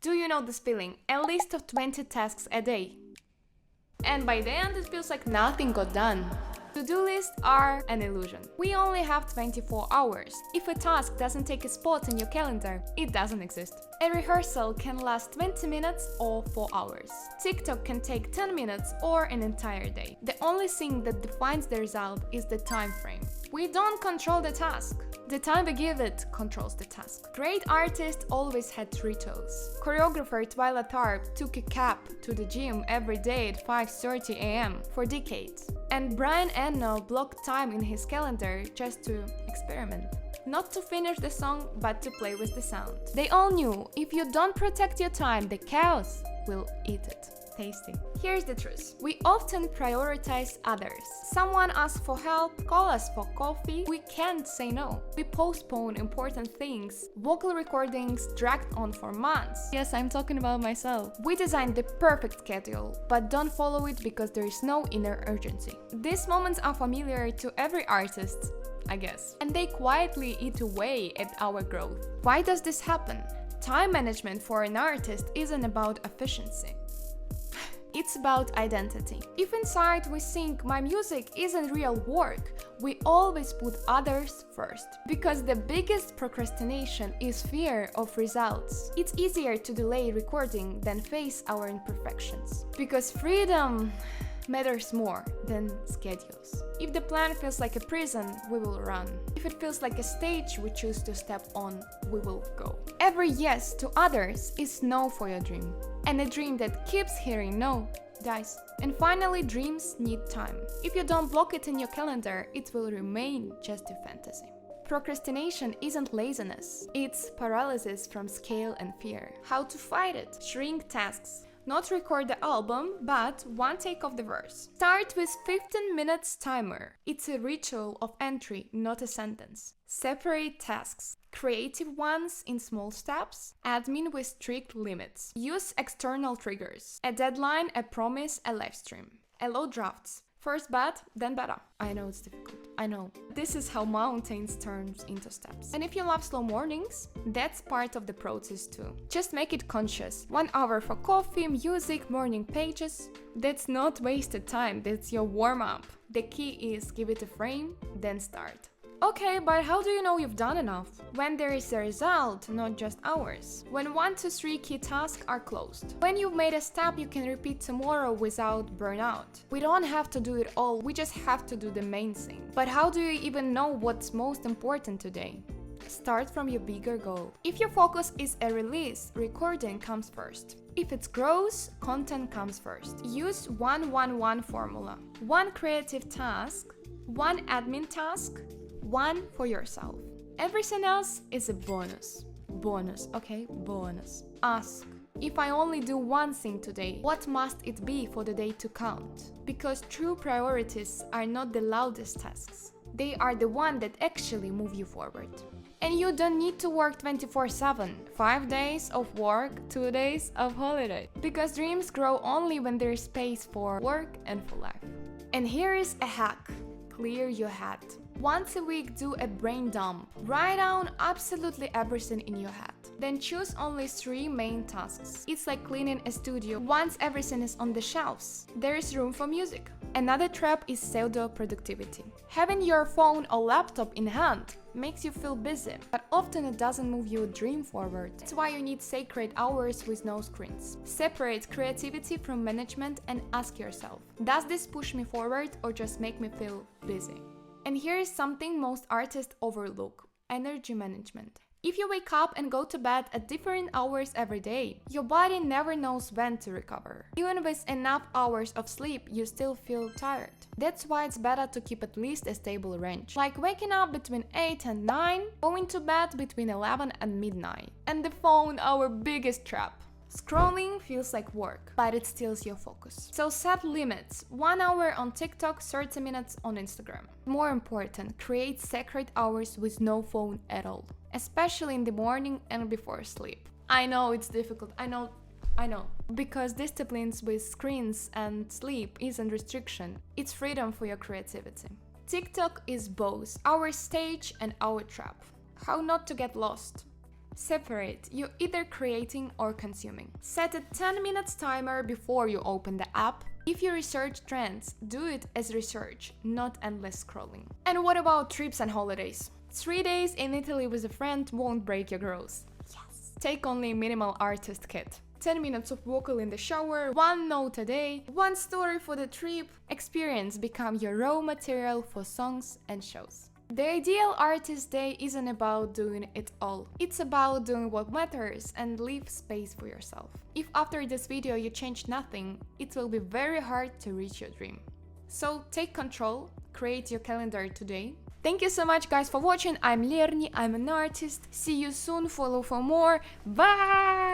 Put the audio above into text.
Do you know this feeling? A list of 20 tasks a day. And by the end, it feels like nothing got done. To-do lists are an illusion. We only have 24 hours. If a task doesn't take a spot in your calendar, it doesn't exist. A rehearsal can last 20 minutes or 4 hours. TikTok can take 10 minutes or an entire day. The only thing that defines the result is the time frame. We don't control the task. The time we give it controls the task. Great artists always had rituals. Choreographer Twyla Tharp took a cab to the gym every day at 5:30 a.m. for decades. And Brian Eno blocked time in his calendar just to experiment. Not to finish the song, but to play with the sound. They all knew if you don't protect your time, the chaos will eat it. Tasty. Here's the truth. We often prioritize others. Someone asks for help, call us for coffee. We can't say no. We postpone important things. Vocal recordings dragged on for months. Yes, I'm talking about myself. We designed the perfect schedule, but don't follow it because there is no inner urgency. These moments are familiar to every artist, I guess. And they quietly eat away at our growth. Why does this happen? Time management for an artist isn't about efficiency. It's about identity. If inside we think my music isn't real work, we always put others first. Because the biggest procrastination is fear of results. It's easier to delay recording than face our imperfections. Because freedom matters more than schedules. If the plan feels like a prison, we will run. If it feels like a stage we choose to step on, we will go. Every yes to others is no for your dream. And a dream that keeps hearing no dies. And finally, dreams need time. If you don't block it in your calendar, it will remain just a fantasy. Procrastination isn't laziness, it's paralysis from scale and fear. How to fight it? Shrink tasks. Not record the album, but one take of the verse. Start with 15 minutes timer. It's a ritual of entry, not a sentence. Separate tasks. Creative ones in small steps. Admin with strict limits. Use external triggers. A deadline, a promise, a live stream. Allow drafts. First bad, then better. I know it's difficult. I know. This is how mountains turn into steps. And if you love slow mornings, that's part of the process too. Just make it conscious. 1 hour for coffee, music, morning pages. That's not wasted time, that's your warm-up. The key is give it a frame, then start. Okay, but how do you know you've done enough? When there is a result, not just hours. When 1 to 3 key tasks are closed. When you've made a step you can repeat tomorrow without burnout. We don't have to do it all, we just have to do the main thing. But how do you even know what's most important today? Start from your bigger goal. If your focus is a release, recording comes first. If it's growth, content comes first. Use 1-1-1 formula. 1 creative task, 1 admin task, 1 for yourself. Everything else is a bonus. Bonus, okay? Bonus. Ask, if I only do one thing today, what must it be for the day to count? Because true priorities are not the loudest tasks. They are the ones that actually move you forward. And you don't need to work 24/7. 5 days of work, 2 days of holiday. Because dreams grow only when there is space for work and for life. And here is a hack. Clear your head. Once a week, do a brain dump. Write down absolutely everything in your head. Then choose only 3 main tasks. It's like cleaning a studio. Once everything is on the shelves, there is room for music. Another trap is pseudo-productivity. Having your phone or laptop in hand makes you feel busy, but often it doesn't move your dream forward. That's why you need sacred hours with no screens. Separate creativity from management and ask yourself, does this push me forward or just make me feel busy? And here is something most artists overlook: energy management. If you wake up and go to bed at different hours every day, your body never knows when to recover. Even with enough hours of sleep, you still feel tired. That's why it's better to keep at least a stable range. Like waking up between 8 and 9, going to bed between 11 and midnight. And the phone, our biggest trap. Scrolling feels like work, but it steals your focus. So set limits. 1 hour on TikTok, 30 minutes on Instagram. More important, create sacred hours with no phone at all. Especially in the morning and before sleep. I know it's difficult, I know. Because disciplines with screens and sleep isn't restriction, it's freedom for your creativity. TikTok is both our stage and our trap. How not to get lost? Separate, you're either creating or consuming. Set a 10 minutes timer before you open the app. If you research trends, do it as research, not endless scrolling. And what about trips and holidays? 3 days in Italy with a friend won't break your growth. Yes. Take only minimal artist kit. 10 minutes of vocal in the shower, 1 note a day, 1 story for the trip. Experience become your raw material for songs and shows. The ideal artist day isn't about doing it all. It's about doing what matters and leave space for yourself. If after this video you change nothing, it will be very hard to reach your dream. So take control, create your calendar today. Thank you so much guys for watching. I'm Lerni, I'm an artist. See you soon, follow for more. Bye!